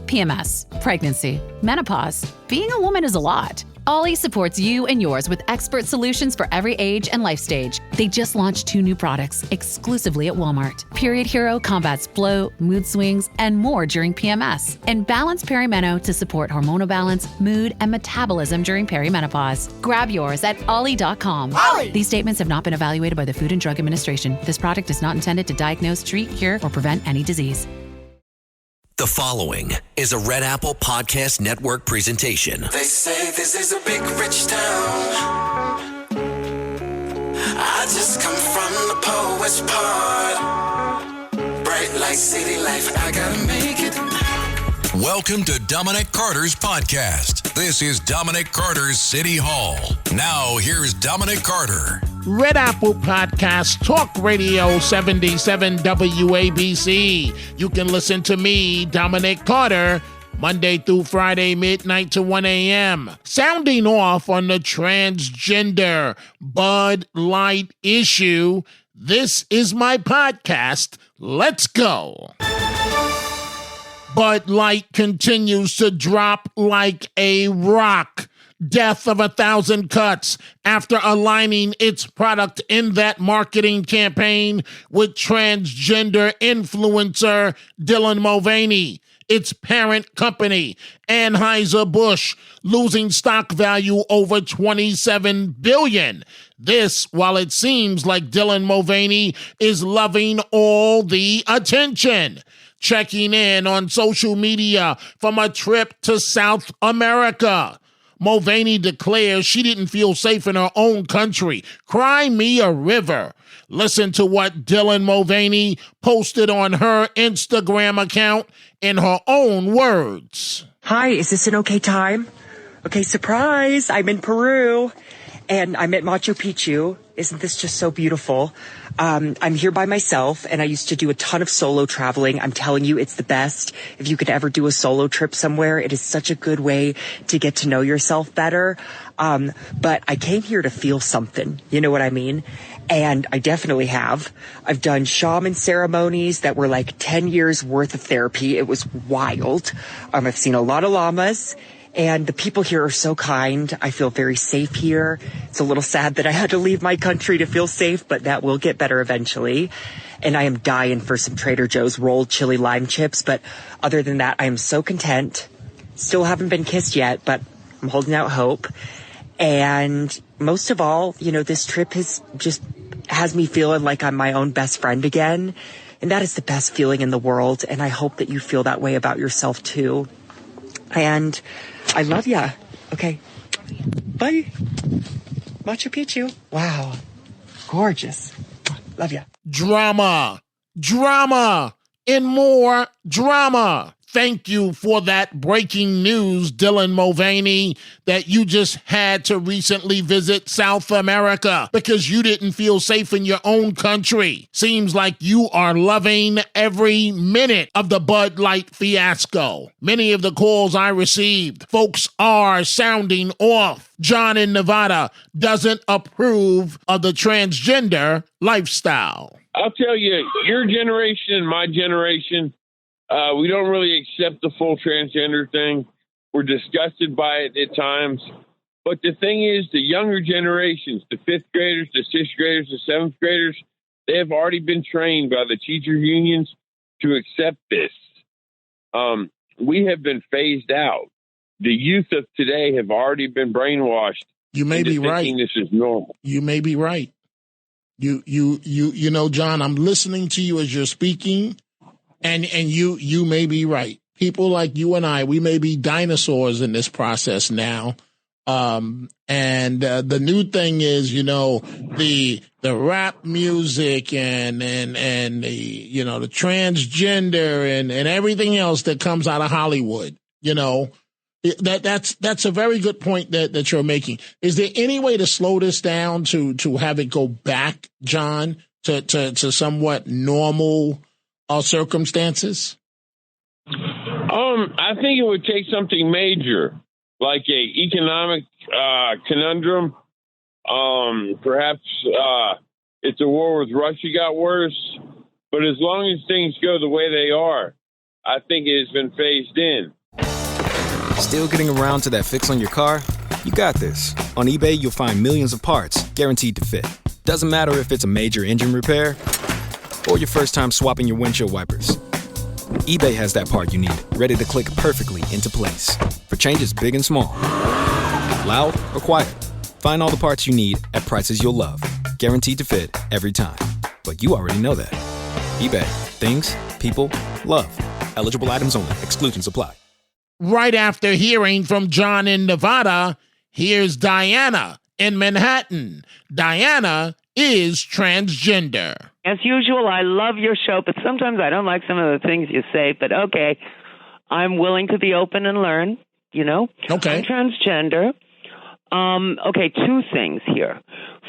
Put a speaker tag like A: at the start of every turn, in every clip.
A: PMS, pregnancy, menopause. Being a woman is a lot. Ollie supports you and yours with expert solutions for every age and life stage. They just launched 2 new products exclusively at Walmart. Period Hero combats bloat, mood swings, and more during PMS. And Balance Perimeno to support hormonal balance, mood, and metabolism during perimenopause. Grab yours at ollie.com.
B: Ollie!
A: These statements have not been evaluated by the Food and Drug Administration. This product is not intended to diagnose, treat, cure, or prevent any disease.
C: The following is a Red Apple Podcast Network presentation.
D: They say this is a big rich town. I just come from the poet's part. Bright light, city life, I gotta make it.
E: Welcome to Dominic Carter's podcast. This is Dominic Carter's City Hall. Now, here's Dominic Carter.
B: Red Apple Podcast, Talk Radio 77 WABC. You can listen to me, Dominic Carter, Monday through Friday, midnight to 1 a.m. Sounding off on the transgender Bud Light issue. This is my podcast. Let's go. Bud Light continues to drop like a rock. Death of 1,000 cuts after aligning its product in that marketing campaign with transgender influencer Dylan Mulvaney. Its parent company, Anheuser-Busch, losing stock value over $27 billion. This, while it seems like Dylan Mulvaney is loving all the attention. Checking in on social media from a trip to South America. Mulvaney declares she didn't feel safe in her own country. Cry me a river. Listen to what Dylan Mulvaney posted on her Instagram account in her own words.
F: Hi, is this an okay time? Okay, surprise, I'm in Peru and I'm at Machu Picchu. Isn't this just so beautiful? I'm here by myself, and I used to do a ton of solo traveling. I'm telling you, it's the best. If you could ever do a solo trip somewhere, it is such a good way to get to know yourself better. But I came here to feel something. You know what I mean? And I definitely have. I've done shaman ceremonies that were like 10 years worth of therapy. It was wild. I've seen a lot of llamas. And the people here are so kind. I feel very safe here. It's a little sad that I had to leave my country to feel safe, but that will get better eventually. And I am dying for some Trader Joe's rolled chili lime chips. But other than that, I am so content. Still haven't been kissed yet, but I'm holding out hope. And most of all, you know, this trip has me feeling like I'm my own best friend again. And that is the best feeling in the world. And I hope that you feel that way about yourself too. And I love ya. Okay. Bye. Machu Picchu. Wow. Gorgeous. Love ya.
B: Drama, and more drama. Thank you for that breaking news, Dylan Mulvaney, that you just had to recently visit South America because you didn't feel safe in your own country. Seems like you are loving every minute of the Bud Light fiasco. Many of the calls I received, folks are sounding off. John in Nevada doesn't approve of the transgender lifestyle.
G: I'll tell you, your generation and my generation, we don't really accept the full transgender thing. We're disgusted by it at times. But the thing is, the younger generations, the 5th graders, the 6th graders, the 7th graders, they have already been trained by the teacher unions to accept this. We have been phased out. The youth of today have already been brainwashed.
B: You may be right.
G: This is normal.
B: You may be right. You know, John, I'm listening to you as you're speaking. And you may be right. People like you and I, we may be dinosaurs in this process now. And the new thing is, you know, the rap music and the, you know, the transgender and everything else that comes out of Hollywood, you know, that's a very good point that you're making. Is there any way to slow this down to have it go back, John, to somewhat normal circumstances?
G: I think it would take something major, like a economic conundrum. Perhaps if the war with Russia got worse, but as long as things go the way they are, I think it has been phased in.
H: Still getting around to that fix on your car? You got this. On eBay, you'll find millions of parts guaranteed to fit. Doesn't matter if it's a major engine repair or your first time swapping your windshield wipers. eBay has that part you need, ready to click perfectly into place. For changes big and small. Loud or quiet. Find all the parts you need at prices you'll love. Guaranteed to fit every time. But you already know that. eBay. Things, people, love. Eligible items only. Exclusions apply.
B: Right after hearing from John in Nevada, here's Diana in Manhattan. Diana is transgender.
I: As usual, I love your show, but sometimes I don't like some of the things you say, but okay. I'm willing to be open and learn, you know?
B: Okay.
I: I'm transgender. Okay, two things here.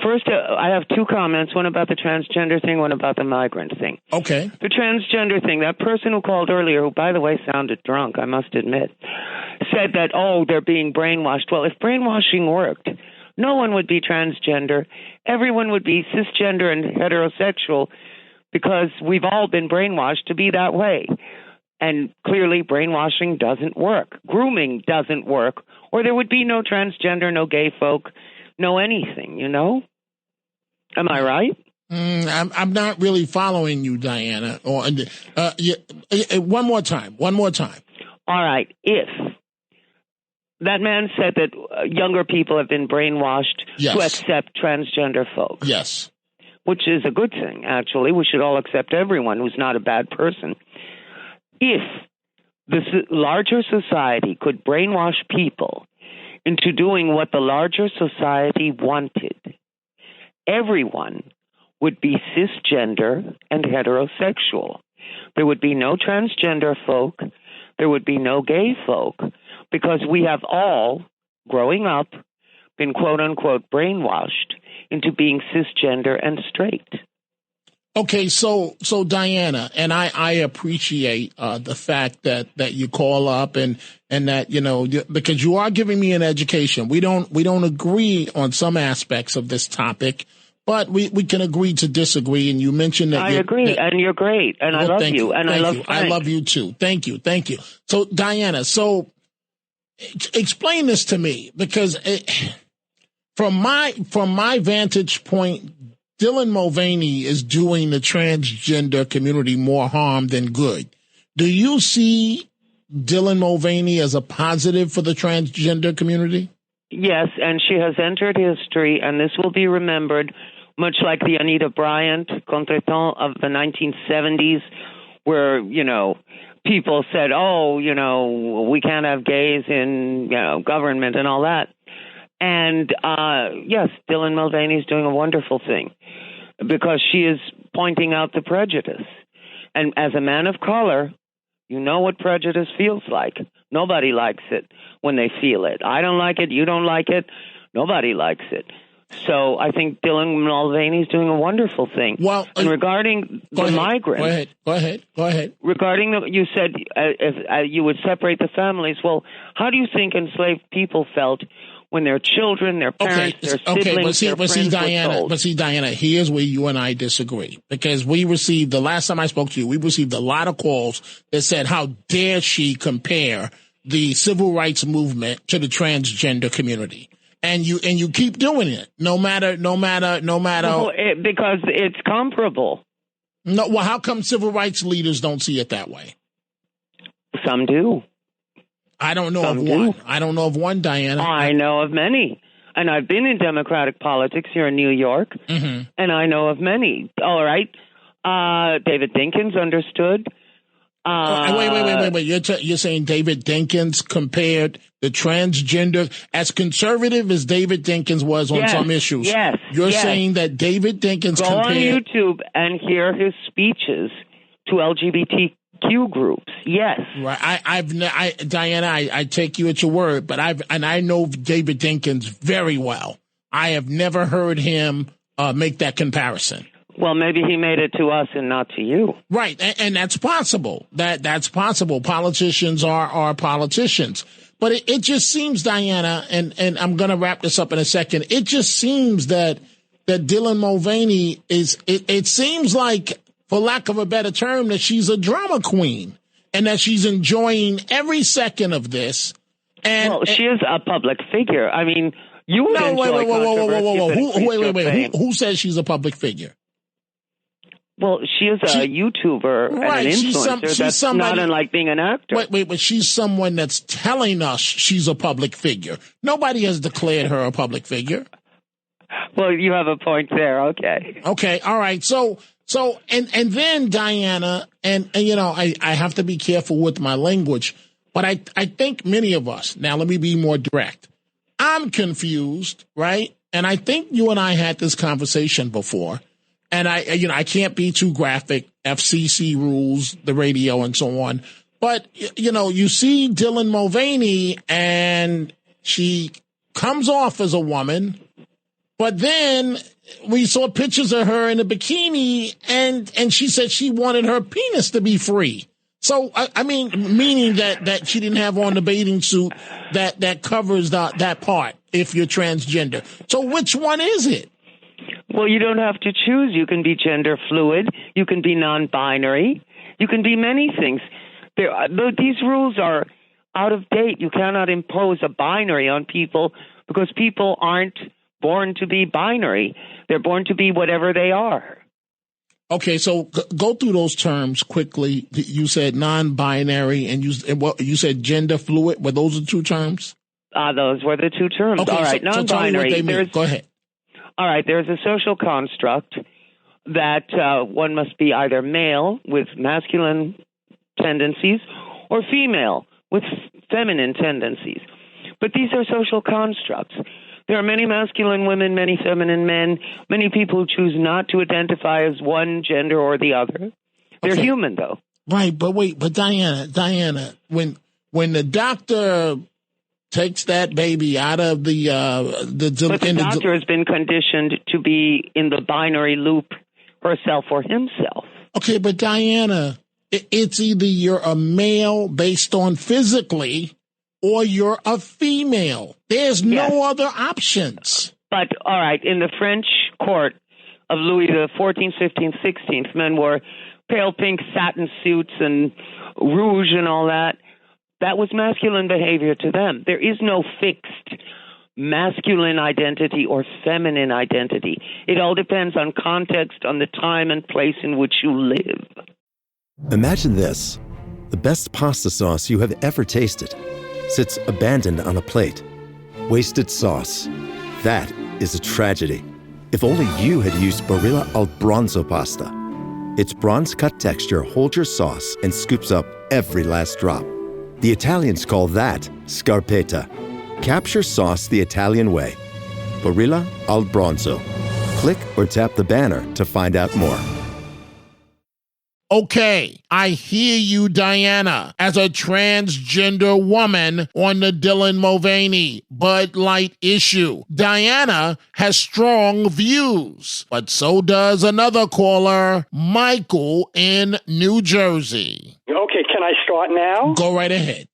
I: First, I have two comments, one about the transgender thing, one about the migrant thing.
B: Okay.
I: The transgender thing, that person who called earlier, who, by the way, sounded drunk, I must admit, said that, oh, they're being brainwashed. Well, if brainwashing worked, no one would be transgender. Everyone would be cisgender and heterosexual because we've all been brainwashed to be that way. And clearly, brainwashing doesn't work. Grooming doesn't work. Or there would be no transgender, no gay folk, no anything, you know? Am I right?
B: I'm not really following you, Diana. One more time.
I: All right. If that man said that younger people have been brainwashed
B: Yes.
I: to accept transgender folks.
B: Yes.
I: Which is a good thing, actually. We should all accept everyone who's not a bad person. If the larger society could brainwash people into doing what the larger society wanted, everyone would be cisgender and heterosexual. There would be no transgender folk. There would be no gay folk, because we have all, growing up, been quote-unquote brainwashed into being cisgender and straight.
B: Okay, so Diana, and I appreciate the fact that you call up and that, you know, because you are giving me an education. We don't agree on some aspects of this topic, but we can agree to disagree. And you mentioned that
I: I agree, and you're great, and I love you, and I love Frank.
B: I love you too. Thank you. So Diana, explain this to me, because from my vantage point, Dylan Mulvaney is doing the transgender community more harm than good. Do you see Dylan Mulvaney as a positive for the transgender community?
I: Yes, and she has entered history, and this will be remembered, much like the Anita Bryant contretemps of the 1970s, where, you know, people said, oh, you know, we can't have gays in, you know, government and all that. And, yes, Dylan Mulvaney is doing a wonderful thing because she is pointing out the prejudice. And as a man of color, you know what prejudice feels like. Nobody likes it when they feel it. I don't like it. You don't like it. Nobody likes it. So I think Dylan Mulvaney is doing a wonderful thing. Well, and regarding the migrants,
B: go ahead.
I: Regarding you said if you would separate the families. Well, how do you think enslaved people felt when their children, their parents, their siblings, their friends were sold?
B: Diana, here's where you and I disagree, because the last time I spoke to you, we received a lot of calls that said, how dare she compare the civil rights movement to the transgender community? And you keep doing it, no matter.
I: Well, because it's comparable.
B: No, well, how come civil rights leaders don't see it that way?
I: Some do.
B: I don't know of one. I don't know of one, Diana.
I: I know of many. And I've been in Democratic politics here in New York, and I know of many. All right. David Dinkins understood.
B: Wait. You're saying David Dinkins compared the transgender, as conservative as David Dinkins was on some issues.
I: Yes.
B: You're saying that David Dinkins
I: Go on YouTube and hear his speeches to LGBTQ groups. Yes.
B: Right. Diana, I take you at your word, but I know David Dinkins very well. I have never heard him make that comparison.
I: Well, maybe he made it to us and not to you.
B: Right, and that's possible. That's possible. Politicians are politicians. But it just seems, Diana, and I'm going to wrap this up in a second, it just seems that Dylan Mulvaney it seems like, for lack of a better term, that she's a drama queen and that she's enjoying every second of this.
I: Well, she is a public figure. I mean, you would enjoy controversy.
B: Who says she's a public figure?
I: Well, she is a YouTuber and an influencer. That's not unlike being an actor.
B: But she's someone that's telling us she's a public figure. Nobody has declared her a public figure.
I: Well, you have a point there. Okay.
B: Okay. All right. So, and then Diana, and you know, I have to be careful with my language, but I think many of us, now let me be more direct. I'm confused, right? And I think you and I had this conversation before. And I can't be too graphic, FCC rules, the radio and so on. But, you know, you see Dylan Mulvaney and she comes off as a woman, but then we saw pictures of her in a bikini and she said she wanted her penis to be free. So, I mean, meaning that she didn't have on the bathing suit that covers that part if you're transgender. So which one is it?
I: Well, you don't have to choose. You can be gender fluid. You can be non-binary. You can be many things. These rules are out of date. You cannot impose a binary on people because people aren't born to be binary. They're born to be whatever they are.
B: Okay, so go through those terms quickly. You said non-binary and you said gender fluid. Were those the two terms?
I: Those were the two terms.
B: Okay,
I: all right,
B: so tell me what they mean. Go ahead.
I: All right, there's a social construct that one must be either male with masculine tendencies or female with feminine tendencies. But these are social constructs. There are many masculine women, many feminine men, many people who choose not to identify as one gender or the other. They're human, though.
B: Right, but Diana, when the doctor takes that baby out of the
I: doctor has been conditioned to be in the binary loop herself or himself.
B: Okay, but Diana, it's either you're a male based on physically or you're a female. There's no other options.
I: But, all right, in the French court of Louis the 14th, 15th, 16th, men wore pale pink satin suits and rouge and all that. That was masculine behavior to them. There is no fixed masculine identity or feminine identity. It all depends on context, on the time and place in which you live.
J: Imagine this. The best pasta sauce you have ever tasted sits abandoned on a plate. Wasted sauce. That is a tragedy. If only you had used Barilla al Bronzo pasta. Its bronze-cut texture holds your sauce and scoops up every last drop. The Italians call that scarpetta. Capture sauce the Italian way. Barilla al Bronzo. Click or tap the banner to find out more.
B: Okay, I hear you, Diana, as a transgender woman on the Dylan Mulvaney Bud Light issue. Diana has strong views, but so does another caller, Michael in New Jersey.
K: Okay, can I start now?
B: Go right ahead.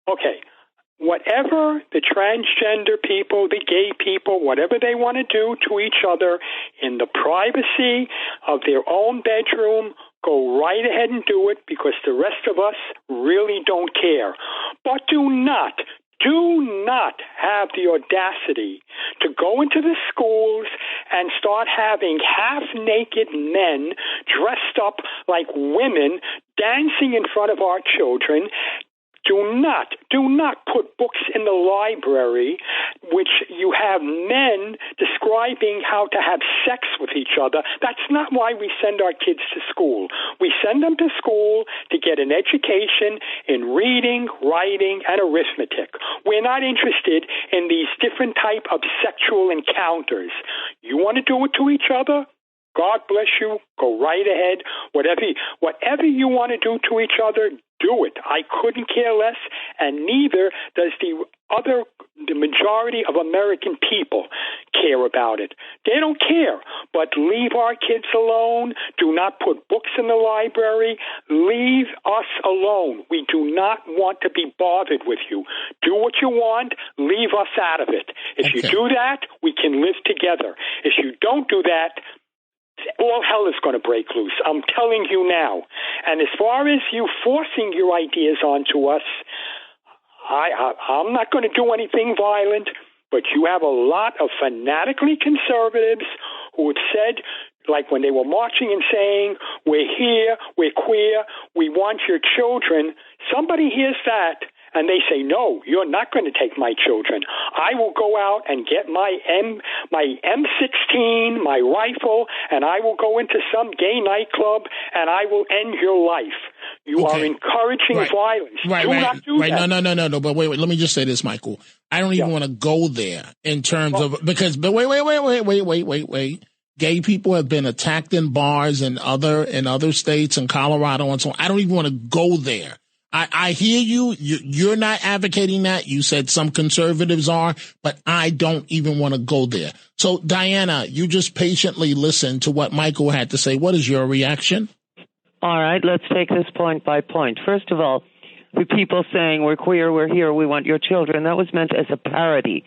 K: Okay. Whatever the transgender people, the gay people, whatever they want to do to each other in the privacy of their own bedroom, go right ahead and do it because the rest of us really don't care. But do not have the audacity to go into the schools and start having half-naked men dressed up like women dancing in front of our children. Do not put books in the library which you have men describing how to have sex with each other. That's not why we send our kids to school. We send them to school to get an education in reading, writing, and arithmetic. We're not interested in these different type of sexual encounters. You want to do it to each other? God bless you. Go right ahead. Whatever you want to do to each other, do it. I couldn't care less, and neither does the majority of American people care about it. They don't care, but leave our kids alone. Do not put books in the library. Leave us alone. We do not want to be bothered with you. Do what you want. Leave us out of it. If you do that, we can live together. If you don't do that, all hell is going to break loose. I'm telling you now. And as far as you forcing your ideas onto us, I'm not going to do anything violent, but you have a lot of fanatically conservatives who have said, like when they were marching and saying, we're here, we're queer, we want your children. Somebody hears that and they say, no, you're not going to take my children. I will go out and get my M16, my rifle, and I will go into some gay nightclub and I will end your life. You are encouraging violence. Do not do that.
B: No. But wait. Let me just say this, Michael. I don't even want to go there in terms of because. But wait. Gay people have been attacked in bars in other states and Colorado and so on. I don't even want to go there. I hear you. You're not advocating that. You said some conservatives are, but I don't even want to go there. So, Diana, you just patiently listen to what Michael had to say. What is your reaction?
I: All right, let's take this point by point. First of all, the people saying we're queer, we're here, we want your children, that was meant as a parody,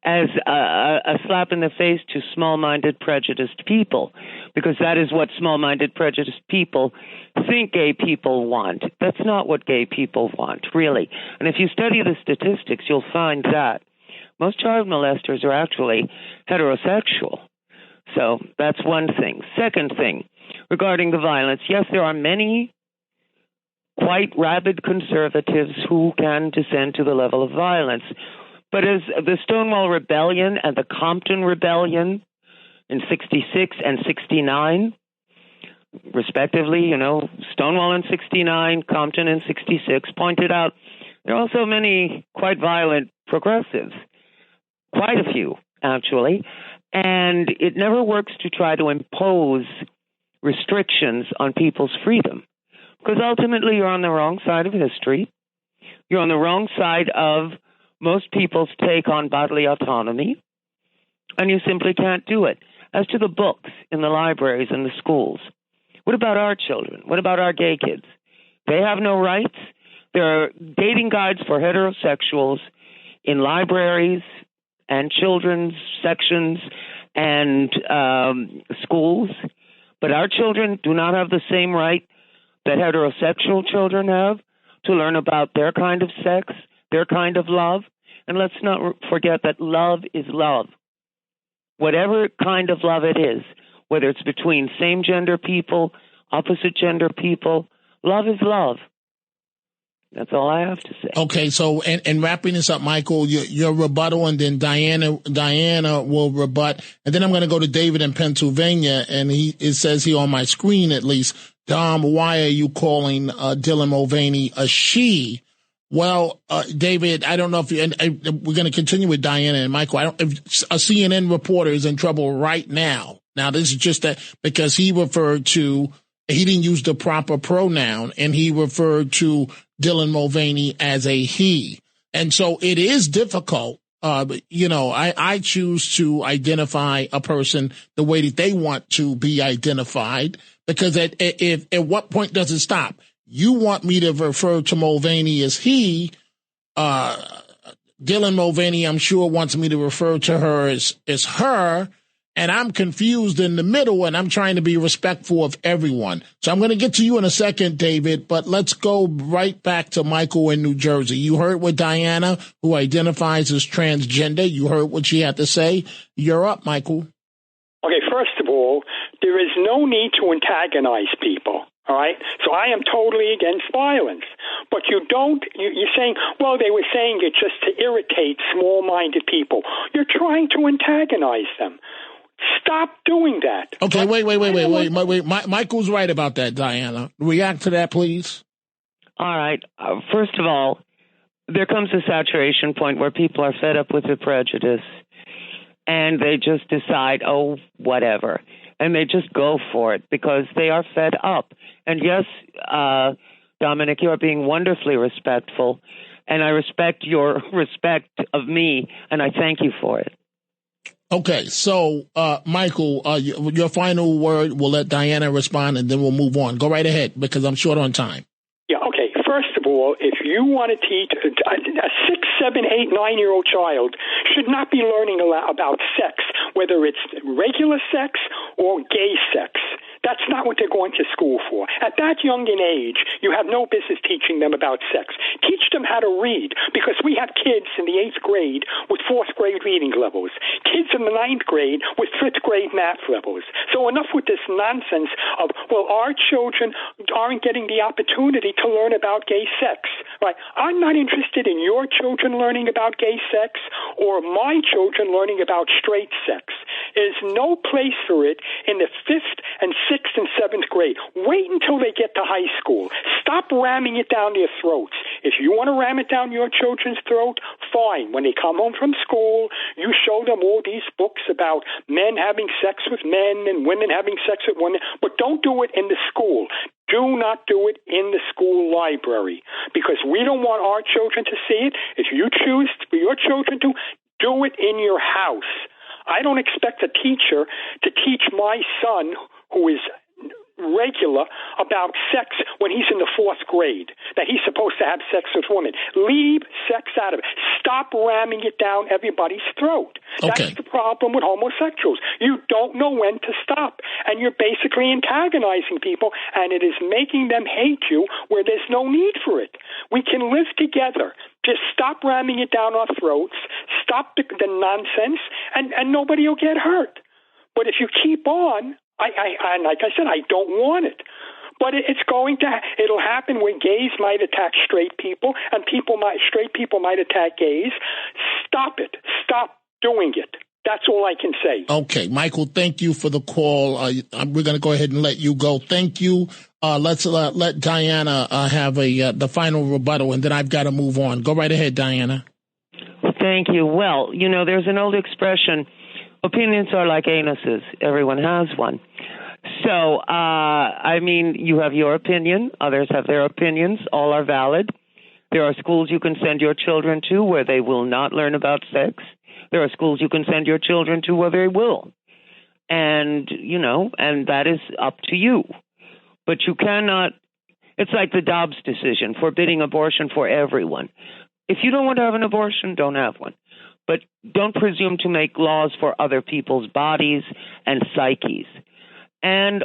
I: as a slap in the face to small-minded, prejudiced people, because that is what small-minded, prejudiced people think gay people want. That's not what gay people want, really. And if you study the statistics, you'll find that most child molesters are actually heterosexual. So that's one thing. Second thing, regarding the violence, yes, there are many quite rabid conservatives who can descend to the level of violence. But as the Stonewall Rebellion and the Compton Rebellion in 66 and 69, respectively, Stonewall in 69, Compton in 66, pointed out there are also many quite violent progressives, quite a few, actually, and it never works to try to impose restrictions on people's freedom, because ultimately you're on the wrong side of history. You're on the wrong side of most people's take on bodily autonomy, and you simply can't do it. As to the books in the libraries and the schools, what about our children? What about our gay kids? They have no rights. There are dating guides for heterosexuals in libraries and children's sections and schools, but our children do not have the same right that heterosexual children have to learn about their kind of sex, their kind of love. And let's not forget that love is love. Whatever kind of love it is, whether it's between same-gender people, opposite-gender people, love is love. That's all I have to say.
B: Okay, so and wrapping this up, Michael, your rebuttal, and then Diana will rebut, and then I'm going to go to David in Pennsylvania, and it says here on my screen at least, Dom, why are you calling Dylan Mulvaney a she? Well, David, I don't know if we're going to continue with Diana and Michael. If a CNN reporter is in trouble right now. Now, this is just that because he didn't use the proper pronoun, and he referred to Dylan Mulvaney as a he. And so it is difficult. I choose to identify a person the way that they want to be identified, because at what point does it stop? You want me to refer to Mulvaney as he. Dylan Mulvaney, I'm sure, wants me to refer to her as her. And I'm confused in the middle, and I'm trying to be respectful of everyone. So I'm going to get to you in a second, David, but let's go right back to Michael in New Jersey. You heard what Diana, who identifies as transgender, you heard what she had to say. You're up, Michael.
K: Okay, first of all, there is no need to antagonize people. All right. So I am totally against violence. But you're saying, well, they were saying it just to irritate small-minded people. You're trying to antagonize them. Stop doing that.
B: Okay, wait. Michael's right about that, Diana. React to that, please.
I: All right. First of all, there comes a saturation point where people are fed up with the prejudice, and they just decide, oh, whatever. And they just go for it because they are fed up. And yes, Dominic, you are being wonderfully respectful, and I respect your respect of me, and I thank you for it.
B: Okay, so, Michael, your final word, we'll let Diana respond, and then we'll move on. Go right ahead, because I'm short on time.
K: Yeah, okay. First of all, if you want to teach a 6, 7, 8, 9-year-old child should not be learning about sex, whether it's regular sex or gay sex. That's not what they're going to school for. At that young an age, you have no business teaching them about sex. Teach them how to read, because we have kids in the 8th grade with 4th grade reading levels, kids in the 9th grade with 5th grade math levels. So enough with this nonsense of, well, our children aren't getting the opportunity to learn about gay sex. Right? I'm not interested in your children learning about gay sex or my children learning about straight sex. There's no place for it in the 5th and 6th and 7th grade. Wait until they get to high school. Stop ramming it down their throats. If you want to ram it down your children's throat, fine. When they come home from school, you show them all these books about men having sex with men and women having sex with women, but don't do it in the school. Do not do it in the school library, because we don't want our children to see it. If you choose for your children to, do it in your house. I don't expect a teacher to teach my son, who is regular, about sex when he's in the 4th grade, that he's supposed to have sex with women. Leave sex out of it. Stop ramming it down everybody's throat.
B: Okay.
K: That's the problem with homosexuals. You don't know when to stop, and you're basically antagonizing people, and it is making them hate you where there's no need for it. We can live together. Just stop ramming it down our throats, stop the nonsense, and nobody will get hurt. But if you keep on, like I said, I don't want it. But it'll happen where gays might attack straight people, and straight people might attack gays. Stop it. Stop doing it. That's all I can say.
B: Okay, Michael, thank you for the call. We're going to go ahead and let you go. Thank you. Let's let Diana have the final rebuttal, and then I've got to move on. Go right ahead, Diana.
I: Thank you. Well, there's an old expression, opinions are like anuses. Everyone has one. So, you have your opinion. Others have their opinions. All are valid. There are schools you can send your children to where they will not learn about sex. There are schools you can send your children to where they will. And, and that is up to you. But you cannot, it's like the Dobbs decision, forbidding abortion for everyone. If you don't want to have an abortion, don't have one. But don't presume to make laws for other people's bodies and psyches. And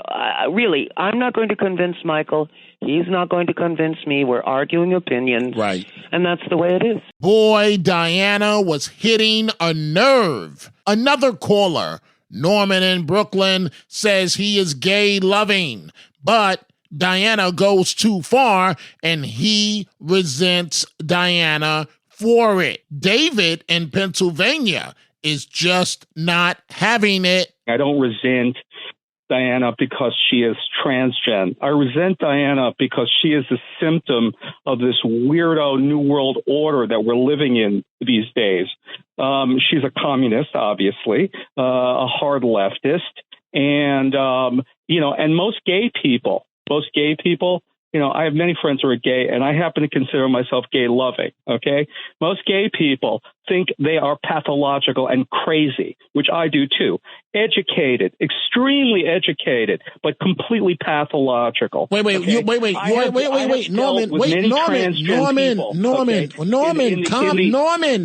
I: really, I'm not going to convince Michael. He's not going to convince me. We're arguing opinions.
B: Right.
I: And that's the way it is.
B: Boy, Diana was hitting a nerve. Another caller, Norman in Brooklyn, says he is gay loving, but Diana goes too far and he resents Diana for it. David in Pennsylvania is just not having it.
L: I don't resent Diana because she is transgender. I resent Diana because she is a symptom of this weirdo new world order that we're living in these days. She's a communist, obviously, a hard leftist, and and most gay people, I have many friends who are gay, and I happen to consider myself gay loving, okay? Most gay people think they are pathological and crazy, which I do too. Educated, extremely educated, but completely pathological.
B: Wait, Norman,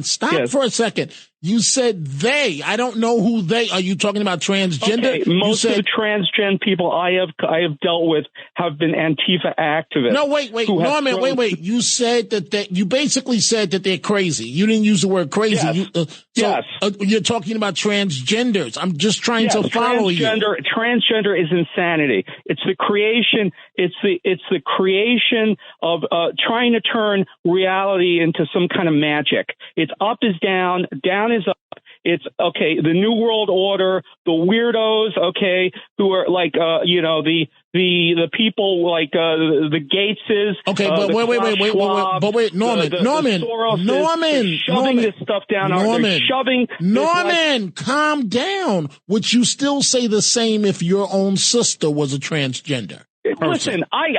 B: stop for a second. You said they. I don't know who they are. You talking about transgender?
L: Okay, most of the transgender people I have dealt with have been Antifa activists.
B: No, wait, Norman, wait. You said that you basically said that they're crazy. You didn't use the word crazy.
L: Yes.
B: You're talking about transgenders. I'm just trying to follow you.
L: Transgender is insanity. It's the creation. It's the creation of trying to turn reality into some kind of magic. It's up is down, down is up. It's okay. The New World Order, the weirdos, okay, who are like, the people like the Gateses.
B: Okay, but wait, Norman,
L: shoving this stuff down our shoving.
B: Norman, calm down. Would you still say the same if your own sister was a transgender person?
L: Listen, I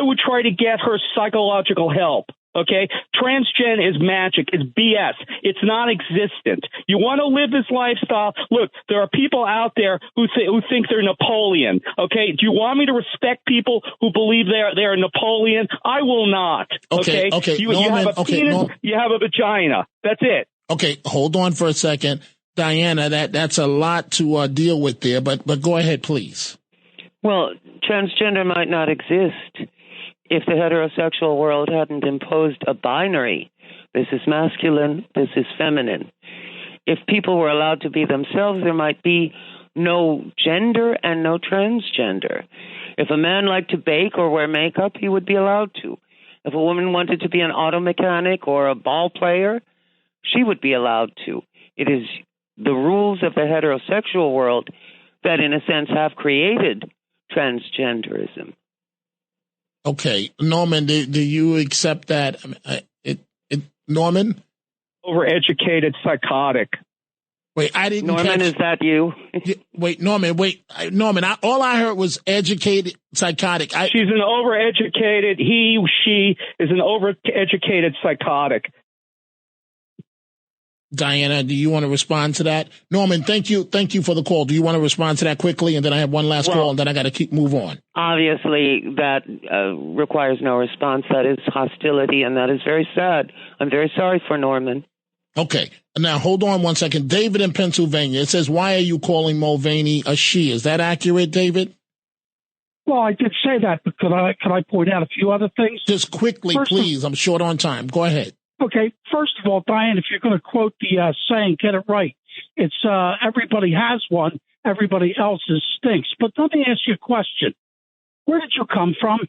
L: would try to get her psychological help. Okay, transgen is magic. It's BS. It's non-existent. You want to live this lifestyle? Look, there are people out there who think they're Napoleon. Okay, do you want me to respect people who believe they're Napoleon? I will not. Okay. You have a penis. You have a vagina. That's it.
B: Okay, hold on for a second, Diana. That's a lot to deal with there. But go ahead, please.
I: Well, transgender might not exist if the heterosexual world hadn't imposed a binary. This is masculine, this is feminine. If people were allowed to be themselves, there might be no gender and no transgender. If a man liked to bake or wear makeup, he would be allowed to. If a woman wanted to be an auto mechanic or a ball player, she would be allowed to. It is the rules of the heterosexual world that, in a sense, have created transgenderism.
B: Okay. Norman, do you accept that? Norman?
L: Overeducated, psychotic.
B: Wait, I didn't
I: Norman, is that you?
B: Wait, Norman, Norman, all I heard was educated, psychotic.
L: She's an overeducated, she is an overeducated psychotic.
B: Diana, do you want to respond to that? Norman, thank you for the call. Do you want to respond to that quickly? And then I have one last call, and then I got to move on.
I: Obviously, that requires no response. That is hostility, and that is very sad. I'm very sorry for Norman.
B: Okay. Now, hold on one second. David in Pennsylvania, it says, why are you calling Mulvaney a she? Is that accurate, David?
M: Well, I did say that, but could I point out a few other things?
B: Just quickly, please. I'm short on time. Go ahead.
M: Okay. First of all, Diane, if you're going to quote the saying, get it right. It's everybody has one, everybody else's stinks. But let me ask you a question. Where did you come from?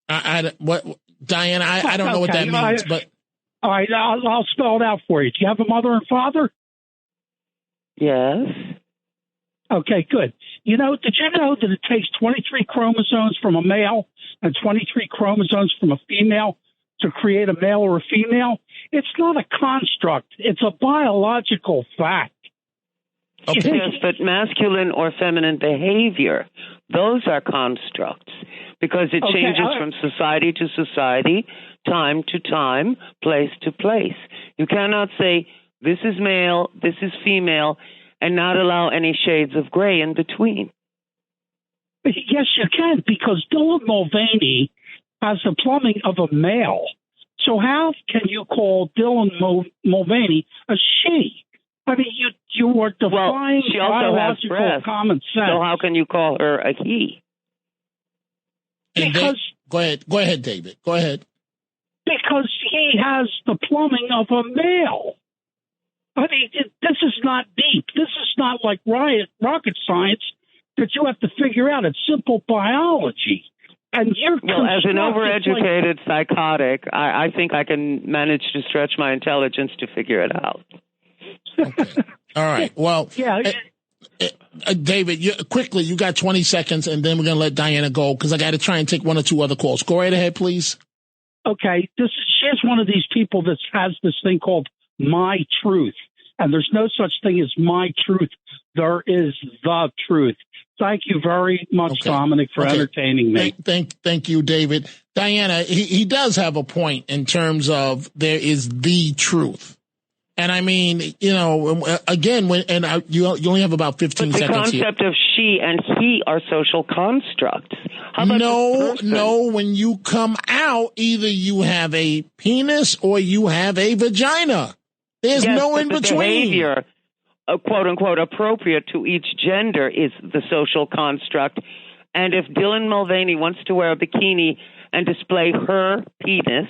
B: Diane, I don't know what that means, but...
M: All right, I'll spell it out for you. Do you have a mother and father?
I: Yes.
M: Okay, good. Did you know that it takes 23 chromosomes from a male and 23 chromosomes from a female to create a male or a female? It's not a construct. It's a biological fact.
I: Okay. Yes, but masculine or feminine behavior, those are constructs because it changes from society to society, time to time, place to place. You cannot say this is male, this is female, and not allow any shades of gray in between.
M: Yes, you can, because Dylan Mulvaney has the plumbing of a male. So how can you call Dylan Mulvaney a she? I mean, you are defying
I: she also has
M: biological
I: breasts,
M: common sense.
I: So how can you call her a he?
B: Because go ahead, David. Go ahead.
M: Because he has the plumbing of a male. I mean, this is not deep. This is not like rocket science that you have to figure out. It's simple biology. And
I: as an overeducated psychotic, I think I can manage to stretch my intelligence to figure it out.
B: Okay. All right. Well,
M: yeah.
B: David, you got 20 seconds, and then we're going to let Diana go because I got to try and take one or two other calls. Go right ahead, please.
M: Okay. She's one of these people that has this thing called my truth, and there's no such thing as my truth. There is the truth. Thank you very much, Dominic, for entertaining me.
B: Thank you, David. Diana, he does have a point in terms of there is the truth. And I mean, again, you only have about 15 seconds here.
I: The concept of she and he are social constructs.
B: No, when you come out, either you have a penis or you have a vagina. There's no in between.
I: Behavior, quote unquote, appropriate to each gender is the social construct. And if Dylan Mulvaney wants to wear a bikini and display her penis,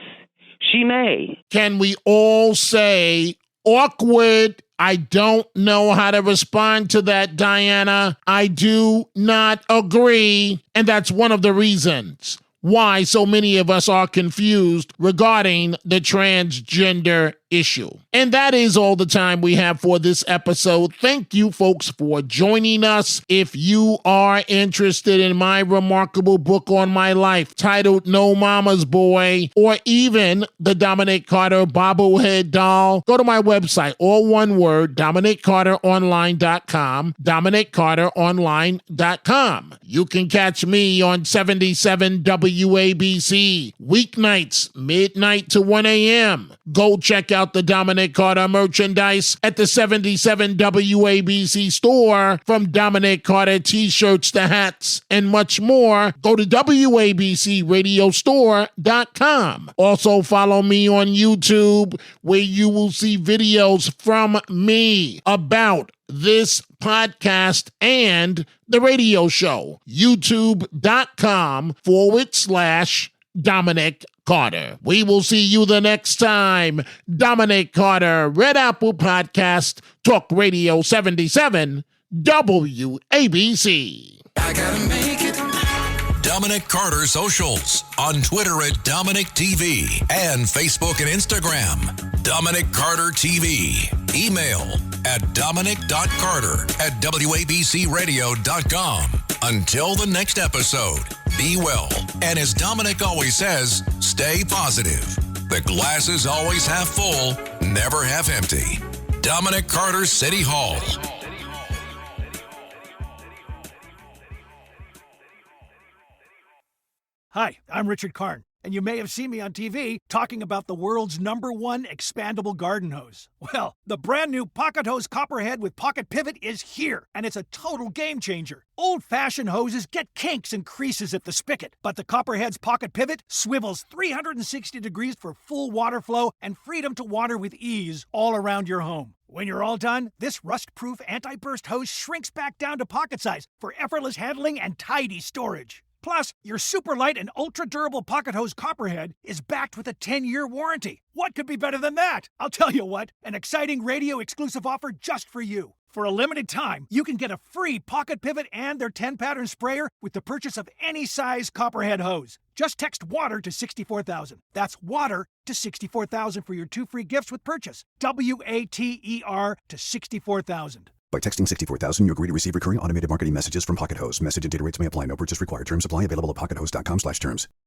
I: she may.
B: Can we all say awkward? I don't know how to respond to that, Diana. I do not agree. And that's one of the reasons why so many of us are confused regarding the transgender issue. And that is all the time we have for this episode. Thank you, folks, for joining us. If you are interested in my remarkable book on my life titled No Mama's Boy, or even the Dominic Carter bobblehead doll, go to my website, all one word, DominicCarterOnline.com, DominicCarterOnline.com. You can catch me on 77 WABC, weeknights, midnight to 1 a.m. Go check out the Dominic Carter merchandise at the 77 WABC store, from Dominic Carter t-shirts to hats and much more. Go to WABCRadiostore.com. Also follow me on YouTube, where you will see videos from me about this podcast and the radio show. YouTube.com/Dominic Carter. We will see you the next time. Dominic Carter, Red Apple Podcast, Talk Radio 77, WABC.
D: I gotta make it.
E: Dominic Carter socials on Twitter at Dominic TV and Facebook and Instagram. Dominic Carter TV. Email at dominic.carter@wabcradio.com. Until the next episode, be well. And as Dominic always says, stay positive. The glass is always half full, never half empty. Dominic Carter City Hall.
N: Hi, I'm Richard Karn, and you may have seen me on TV talking about the world's #1 expandable garden hose. Well, the brand new Pocket Hose Copperhead with Pocket Pivot is here, and it's a total game changer. Old-fashioned hoses get kinks and creases at the spigot, but the Copperhead's Pocket Pivot swivels 360 degrees for full water flow and freedom to water with ease all around your home. When you're all done, this rust-proof anti-burst hose shrinks back down to pocket size for effortless handling and tidy storage. Plus, your super light and ultra-durable Pocket Hose Copperhead is backed with a 10-year warranty. What could be better than that? I'll tell you what, an exciting radio-exclusive offer just for you. For a limited time, you can get a free Pocket Pivot and their 10-pattern sprayer with the purchase of any size Copperhead hose. Just text WATER to 64,000. That's WATER to 64,000 for your 2 free gifts with purchase. WATER to 64,000.
O: By texting 64,000, you agree to receive recurring automated marketing messages from Pocket Hose. Message and data rates may apply. No purchase required. Terms apply. Available at pockethose.com/terms.